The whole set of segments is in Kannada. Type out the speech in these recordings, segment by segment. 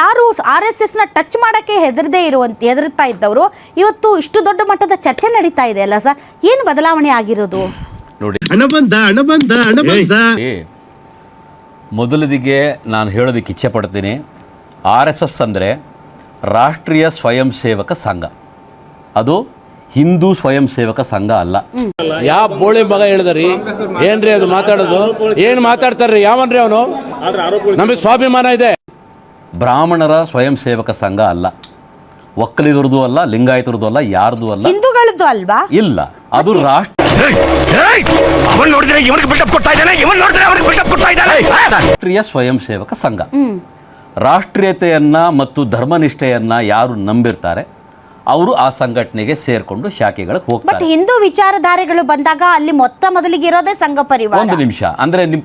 ಯಾರು RSS ನ ಟಚ್ ಮಾಡಕ್ಕೆ ಹೆದರ್ತಾ ಇದ್ದವರು ಇವತ್ತು ಇಷ್ಟು ದೊಡ್ಡ ಮಟ್ಟದ ಚರ್ಚೆ ನಡೀತಾ ಇದೆ ಅಲ್ಲ ಸರ್, ಏನು ಬದಲಾವಣೆ ಆಗಿರೋದು? ನೋಡಿ, ಹಣ ಬಂದ ಮೊದಲಿಗೆ ನಾನು ಹೇಳೋದಕ್ಕೆ ಇಚ್ಛೆ ಪಡ್ತೀನಿ, RSS ಅಂದರೆ ರಾಷ್ಟ್ರೀಯ ಸ್ವಯಂ ಸೇವಕ ಸಂಘ, ಅದು ಹಿಂದೂ ಸ್ವಯಂ ಸೇವಕ ಸಂಘ ಅಲ್ಲ. ಯಾವ ಬೋಳಿ ಮಗ ಹೇಳಿದ್ರಿ ಏನ್ರಿ ಅದು ಮಾತಾಡೋದು? ಏನ್ ಮಾತಾಡ್ತಾರ್ರಿ? ಯಾವನ್ರಿ ಅವನು? ನಮಗೆ ಸ್ವಾಭಿಮಾನ ಇದೆ. ಬ್ರಾಹ್ಮಣರ ಸ್ವಯಂ ಸೇವಕ ಸಂಘ ಅಲ್ಲ, ಒಕ್ಕಲಿಗರದು ಅಲ್ಲ, ಲಿಂಗಾಯತರದು ಅಲ್ಲ, ಯಾರ್ದು ಅಲ್ಲ, ಹಿಂದೂಗಳದ್ದು ಅಲ್ವಾ? ಇಲ್ಲ, ಅದು ರಾಷ್ಟ್ರೀಯ ಸ್ವಯಂ ಸೇವಕ ಸಂಘ. ರಾಷ್ಟ್ರೀಯತೆಯನ್ನ ಮತ್ತು ಧರ್ಮನಿಷ್ಠೆಯನ್ನ ಯಾರು ನಂಬಿರ್ತಾರೆ ಅವರು ಆ ಸಂಘಟನೆಗೆ ಸೇರ್ಕೊಂಡು ಶಾಖೆಗಳಿಗೆ ಬಟ್ ಹೋಗ್ತಾರೆ. ಹಿಂದೂ ವಿಚಾರಧಾರೆಗಳು ಬಂದಾಗ ಅಲ್ಲಿ ಮೊದಲಿಗೆ ಇರೋದೇ ಸಂಘ ಪರಿವಾರ. ಒಂದು ನಿಮಿಷ, ಅಂದ್ರೆ ನಿಮ್ಮ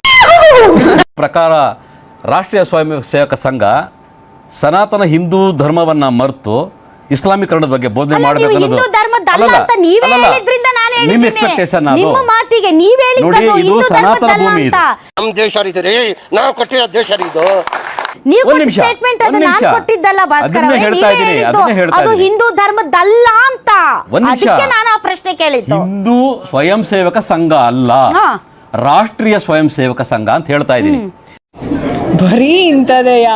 ಪ್ರಕಾರ ರಾಷ್ಟ್ರೀಯ ಸ್ವಯಂ ಸೇವಕ ಸಂಘ ಸನಾತನ ಹಿಂದೂ ಧರ್ಮವನ್ನ ಮರೆತು ಇಸ್ಲಾಮೀಕರಣದ ಬಗ್ಗೆ ಬೋಧನೆ ಮಾಡಬೇಕು ಅನ್ನೋದು ನಿಮ್ಮ ಎಕ್ಸ್ಪೆಕ್ಟೇಷನ್. ನಿಮ್ಮ ಮಾತಿಗೆ ನೀವ್ ನೋಡಿ, ಇದು ಸನಾತನ ಭೂಮಿ, ಇದು ನಮ್ಮ ದೇಶ ರೀ, ನಾವು ಕೊಟ್ಟಿರೋ ದೇಶ ಇದು. ನೀವು ಸ್ಟೇಟ್ಮೆಂಟ್ ಅದು ನಾನು ಕೊಟ್ಟಿದ್ದಲ್ಲ ಭಾಸ್ಕರ್ ಅವರೇ, ನೀವೇ ಹೇಳಿದ್ದು ಅದು ಹಿಂದೂ ಧರ್ಮದಲ್ಲ ಅಂತ. ಅದಕ್ಕೆ ನಾನು ಆ ಪ್ರಶ್ನೆ ಕೇಳಿದ್ದು. ಹಿಂದೂ ಸ್ವಯಂ ಸೇವಕ ಸಂಘ ಅಲ್ಲ, ರಾಷ್ಟ್ರೀಯ ಸ್ವಯಂ ಸೇವಕ ಸಂಘ ಅಂತ ಹೇಳ್ತಾ ಇದ್ದೀನಿ. ಬರೀ ಇಂಥದೆಯ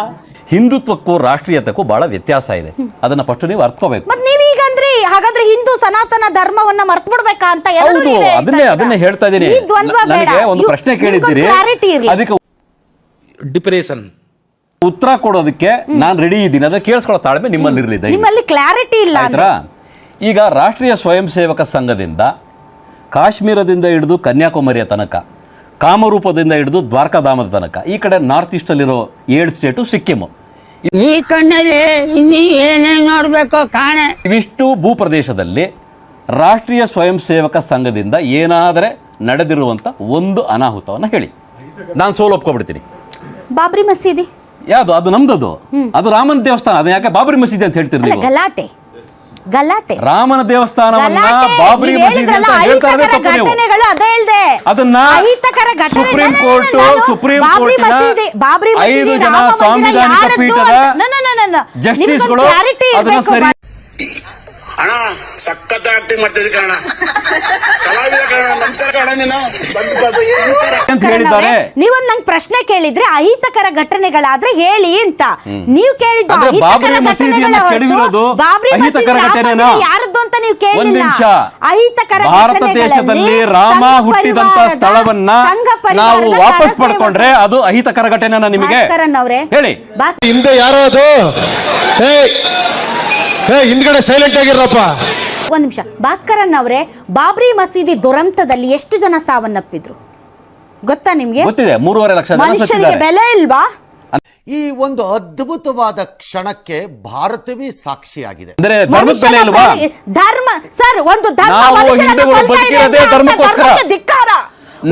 ಹಿಂದುತ್ವಕ್ಕೂ ರಾಷ್ಟ್ರೀಯತೆಗೂ ಬಹಳ ವ್ಯತ್ಯಾಸ ಇದೆ, ಅದನ್ನ ಫಸ್ಟ್ ನೀವು ಅರ್ಥಕೋಬೇಕು. ಮತ್ತೆ ನೀವೀಗ ಅಂದ್ರೆ ಹಾಗಾದ್ರೆ ಹಿಂದೂ ಸನಾತನ ಧರ್ಮವನ್ನ ಮರ್ತು ಬಿಡ್ಬೇಕಾ ಅಂತ? ಹೌದು, ಅದನ್ನೇ ಹೇಳ್ತಾ ಇದ್ದೀನಿ. ನನಗೆ ಒಂದು ಪ್ರಶ್ನೆ ಕೇಳಿದ್ದೀರಿ, ಅದಕ್ಕೆ ಡಿಪ್ರೆಷನ್ ಉತ್ತರ ಕೊಡೋದಕ್ಕೆ ನಾನು ರೆಡಿ ಇದ್ದೀನಿ, ಅದನ್ನ ಕೇಳಿಸ್ಕೊಳ್ಳೋ ತಾಳ್ಮೆ ನಿಮ್ಮಲ್ಲಿ ಇರಲಿ. ನಿಮ್ಮಲ್ಲಿ ಕ್ಲಾರಿಟಿ ಇಲ್ಲ ಆಯ್ತಾ? ಈಗ ರಾಷ್ಟ್ರೀಯ ಸ್ವಯಂ ಸೇವಕ ಸಂಘದಿಂದ ಕಾಶ್ಮೀರದಿಂದ ಹಿಡಿದು ಕನ್ಯಾಕುಮಾರಿಯ ತನಕ, ಕಾಮರೂಪದಿಂದ ಹಿಡಿದು ದ್ವಾರಕಾಧಾಮದ ತನಕ, ಈ ಕಡೆ ನಾರ್ತ್ ಈಸ್ಟ್ ಅಲ್ಲಿರೋ 7 ಸ್ಟೇಟು, ಸಿಕ್ಕಿಮು, ಈ ಕಣ್ಣಲ್ಲಿ ಇನ್ನೀ ಏನೇನ್ ನೋಡ್ಬೇಕು ಕಾಣೆ. ಇವಿಷ್ಟು ಭೂಪ್ರದೇಶದಲ್ಲಿ ರಾಷ್ಟ್ರೀಯ ಸ್ವಯಂ ಸೇವಕ ಸಂಘದಿಂದ ಏನಾದರೆ ನಡೆದಿರುವಂತ ಒಂದು ಅನಾಹುತವನ್ನ ಹೇಳಿ, ನಾನು ಸೋಲು ಒಪ್ಕೊಬಿಡ್ತೀನಿ. ಬಾಬ್ರಿ ಮಸೀದಿ ಯಾವುದು? ಅದು ನಮ್ದದು, ಅದು ರಾಮನ ದೇವಸ್ಥಾನ. ಅದು ಯಾಕೆ ಬಾಬ್ರಿ ಮಸೀದಿ ಅಂತ ಹೇಳ್ತೀರಿ ನೀವು? ಗಲಾಟೆ ರಾಮನ ದೇವಸ್ಥಾನವನ್ನ ಬಾಬ್ರಿ ಮಸೀದಿ ಅಂತ ಹೇಳ್ತಾ ಇರೋದೇ ತಪ್ಪು ನೀವು. ಅದನ್ನ ಸುಪ್ರೀಂ ಕೋರ್ಟ್ 5 ಜನ ಸಾಂವಿಧಾನಿಕ ಪೀಠದ ಜಸ್ಟಿಸ್ಗಳು ಅದನ್ನ ಸರಿ ಅಣ್ಣ ಸಖತ್ ಆಕ್ಟಿಂಗ್ ಮಾಡ್ತಿದ್ದೆ ಕಣ, ಕಲಾವಿದ ಕಣ, ನಮಸ್ಕಾರ ಕಣ, ನೀನು ಅಂತ ಹೇಳಿದ್ದಾರೆ. ನೀವೊಂದು ನಂಗೆ ಪ್ರಶ್ನೆ ಕೇಳಿದ್ರೆ ಅಹಿತಕರ ಘಟನೆಗಳಾದ್ರೆ ಹೇಳಿ ಅಂತ. ನೀವು ಕೇಳಿದ್ದು ಬಾಬ್ರಿ ಮಸೀದಿಯನ್ನು ಕೆಡವಿರೋದು ಅಹಿತಕರ ಘಟನೆನಾ? ಯಾರದ್ದು ಅಂತ ನೀವು ಕೇಳಿಲ್ಲ. ಒಂದು ನಿಮಿಷ, ಅಹಿತಕರ ಭಾರತ ದೇಶದಲ್ಲಿ ರಾಮ ಹುಟ್ಟಿದಂತ ಸ್ಥಳವನ್ನ ನಾವು ವಾಪಸ್ ಪಡ್ಕೊಂಡ್ರೆ ಅದು ಅಹಿತಕರ ಘಟನೆನಾ ನಿಮಗೆ? ಹೇಳಿ. ಹಿಂದೆ ಯಾರೋ ಅದು ಹಿಂದ್ಗಡೆ ಸೈಲೆಂಟ್ ಆಗಿರಪ್ಪ. ಒಂದ್ ನಿಮಿಷ, ಭಾಸ್ಕರನ್ ಅವರೇ, ಬಾಬ್ರಿ ಮಸೀದಿ ದುರಂತದಲ್ಲಿ ಎಷ್ಟು ಜನ ಸಾವನ್ನಪ್ಪಿದ್ರು ಗೊತ್ತಾ ನಿಮ್ಗೆ? ಗೊತ್ತಿದೆ, 3.5 ಲಕ್ಷ ಜನ ಮನುಷ್ಯನಿಗೆ ಸತ್ತಿದ್ದಾರೆ. ಬೆಲೆ ಇಲ್ವಾ? ಈ ಒಂದು ಅದ್ಭುತವಾದ ಕ್ಷಣಕ್ಕೆ ಭಾರತವೇ ಸಾಕ್ಷಿಯಾಗಿದೆ. ಅಂದ್ರೆ ಧರ್ಮದ ಬೆಲೆ ಇಲ್ವಾ? ಧರ್ಮ ಸರ್, ಒಂದು ಧರ್ಮ ನಾವು ಮನುಷ್ಯನನ್ನ ಹಿಂದೂಗಳು ಕೊಲ್ತಾ ಇದೆ ಬದುಕಿರೋದೇ ಅಂತ ಧರ್ಮಕ್ಕೋಸ್ಕರ. ಧರ್ಮಕ್ಕೆ ಧಿಕ್ಕಾರ.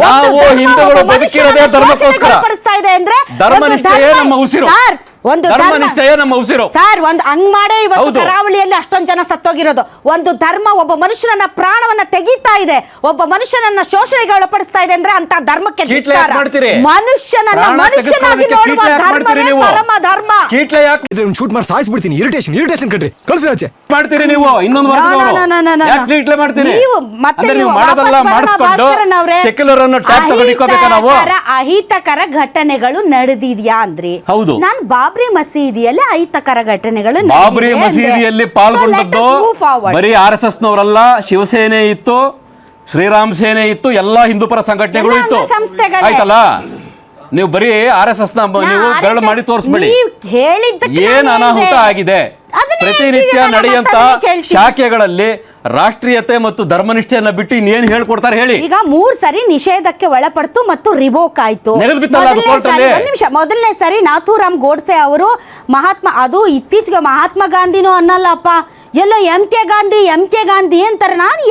ನಾವು ಒಂದು ಧರ್ಮ ಹಿಂದೂಗಳು ಒಬ್ಬ ಬದುಕಿರೋದೇ ಮನುಷ್ಯನನ್ನ ಧರ್ಮಕ್ಕೋಸ್ಕರ. ಶೋಷಣೆಗೊಳಪಡಿಸ್ತಾ ಇದೆ ಅಂದ್ರೆ ಧರ್ಮನಿಷ್ಠೆಯೇ ನಮ್ಮ ಉಸಿರು. ಸರ್, ಒಂದು ಧರ್ಮನಿಷ್ಠೆಯೇ ನಮ್ಮ ಉಸಿರು. ಸರ್, ಒಂದು ಹಂಗ್ ಮಾಡೇ ಇವತ್ತು ಹೌದು. ಕರಾವಳಿಯಲ್ಲಿ ಅಷ್ಟೊಂದು ಜನ ಸತ್ತೋಗಿರೋದು. ಒಂದು ಧರ್ಮ ಒಬ್ಬ ಮನುಷ್ಯನನ್ನ ಪ್ರಾಣವನ್ನ ತೆಗಿತಾ ಇದೆ, ಒಬ್ಬ ಮನುಷ್ಯನನ್ನ ಶೋಷಣೆಗೆ ಒಳಪಡಿಸ್ತಾ ಇದೆ ಅಂದ್ರೆ ಅಂತ ಧರ್ಮಕ್ಕೆ ಕೀಟ್ಲೆ ಧಿಕ್ಕಾರ. ಯಾಕ್ ಮಾಡ್ತೀರಿ? ಮನುಷ್ಯನನ್ನ ಪ್ರಾಣ ಮನುಷ್ಯನಾಗಿ ತೆಗೆದುಕೊಳ್ಳೋದಕ್ಕೆ ನೋಡುವ ಕೀಟ್ಲೆ ಯಾಕ್ ಧರ್ಮವೇ ಮಾಡ್ತೀರಿ ನೀವು? ಪರಮ ಧರ್ಮ. ಕೀಟ್ಲೆ ಯಾಕೆ ಶೂಟ್ ಮಾಡಿ ಸಾಯಿಸ್ಬಿಡ್ತೀನಿ. ಇರಿಟೇಷನ್ ಕಣ್ರಿ, ಕಳ್ಸಿ ಆಚೆ. ಮಾಡ್ತೀರಿ ನೀವು? ಇನ್ನೊಂದು ಯಾಕೆ ಕೀಟ್ಲೆ ಮಾಡ್ತೀರಿ? ನೀವು ಮತ್ತೆ ಅಂದ್ರೆ ನೀವು ನೀವು ಮಾಡೋದಲ್ಲ ವಾಪಸ್ ಮಾಡಿಸ್ಕೊಂಡು ಭಾಸ್ಕರನ್ ಅವ್ರೆ, ಸೆಕ್ಯುಲರ್ ಅನ್ನು ಟ್ಯಾಪ್ ತಗೊಂಡಿಕೋಬೇಕಾ ನಾವು? ಅಹಿತಕರ ಘಟನೆಗಳು ನಡೆದಿದ್ಯಾ ಅಂದ್ರಿ. ಹೌದು. ನಾನು ಬಾಬ್ರಿ ಮಸೀದಿಯಲ್ಲಿ ಅಹಿತಕರ ಘಟನೆಗಳು ಬಾಬ್ರಿ ಮಸೀದಿಯಲ್ಲಿ ಪಾಲ್ಗೊಂಡದ್ದು ಬರೀ RSS ನವರಲ್ಲ, ಶಿವಸೇನೆ ಇತ್ತು, ಶ್ರೀರಾಮ್ ಸೇನೆ ಇತ್ತು, ಎಲ್ಲಾ ಹಿಂದೂ ಪರ ಸಂಘಟನೆಗಳು ಇತ್ತು. ಆಯ್ತಲ್ಲ, ನೀವು ಬರೀ RSS ನ ನೀವು ಬೆರಳು ಮಾಡಿ ತೋರಿಸ್ಬೇಡಿ. ಏನ್ ಅನಾಹುತ ಆಗಿದೆ ಪ್ರತಿನಿತ್ಯ ನಡೆಯಂತ ಶಾಖೆಗಳಲ್ಲಿ ರಾಷ್ಟ್ರೀಯತೆ ಮತ್ತು ಧರ್ಮನಿಷ್ಠೆಯನ್ನ ಬಿಟ್ಟು ಇನ್ನೇನು ಹೇಳ್ಕೊಡ್ತಾರೆ ಹೇಳಿ? ಈಗ 3 ಸರಿ ನಿಷೇಧಕ್ಕೆ ಒಳಪಡ್ತು ಮತ್ತು ರಿವೋಕ್ ಆಯ್ತು. ಒಂದ್ ನಿಮಿಷ, ಮೊದಲನೇ ಸರಿ ನಾಥೂರಾಮ್ ಗೋಡ್ಸೆ ಅವರು ಅದು ಇತ್ತೀಚೆಗೆ ಮಹಾತ್ಮ ಗಾಂಧಿನೂ ಅನ್ನಲ್ಲಪ್ಪ, ಎಲ್ಲೋ MK ಗಾಂಧಿ ಅಂತಾರೆ. ನಾನು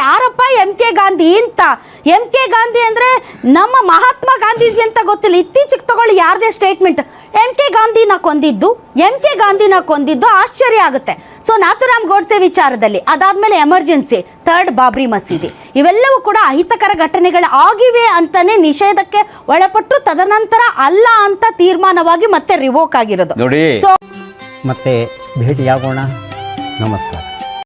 ಯಾರಪ್ಪ MK ಗಾಂಧಿ ಅಂತ. MK ಗಾಂಧಿ ಅಂದ್ರೆ ನಮ್ಮ ಮಹಾತ್ಮ ಗಾಂಧೀಜಿ ಅಂತ ಗೊತ್ತಿಲ್ಲ. ಇತ್ತೀಚೆಗೆ ತಗೊಳ್ಳಿ ಯಾರದೇ ಸ್ಟೇಟ್ಮೆಂಟ್, MK ಗಾಂಧಿನ ಕೊಂದಿದ್ದು ಆಶ್ಚರ್ಯ ಆಗುತ್ತೆ. ಸೊ ನಾಥೂರಾಮ್ ಗೋಡ್ಸೆ ವಿಚಾರದಲ್ಲಿ, ಅದಾದ್ಮೇಲೆ ಎಮರ್ಜೆನ್ಸಿ, ಥರ್ಡ್ ಬಾಬ್ರಿ ಮಸೀದಿ, ಇವೆಲ್ಲವೂ ಕೂಡ ಅಹಿತಕರ ಘಟನೆಗಳು ಆಗಿವೆ ಅಂತಾನೆ ನಿಷೇಧಕ್ಕೆ ಒಳಪಟ್ಟು ತದನಂತರ ಅಲ್ಲ ಅಂತ ತೀರ್ಮಾನವಾಗಿ ಮತ್ತೆ ರಿವೋಕ್ ಆಗಿರೋದು. ನೋಡಿ ಸೊ ಮತ್ತೆ ಭೇಟಿಯಾಗೋಣ. ನಮಸ್ಕಾರ.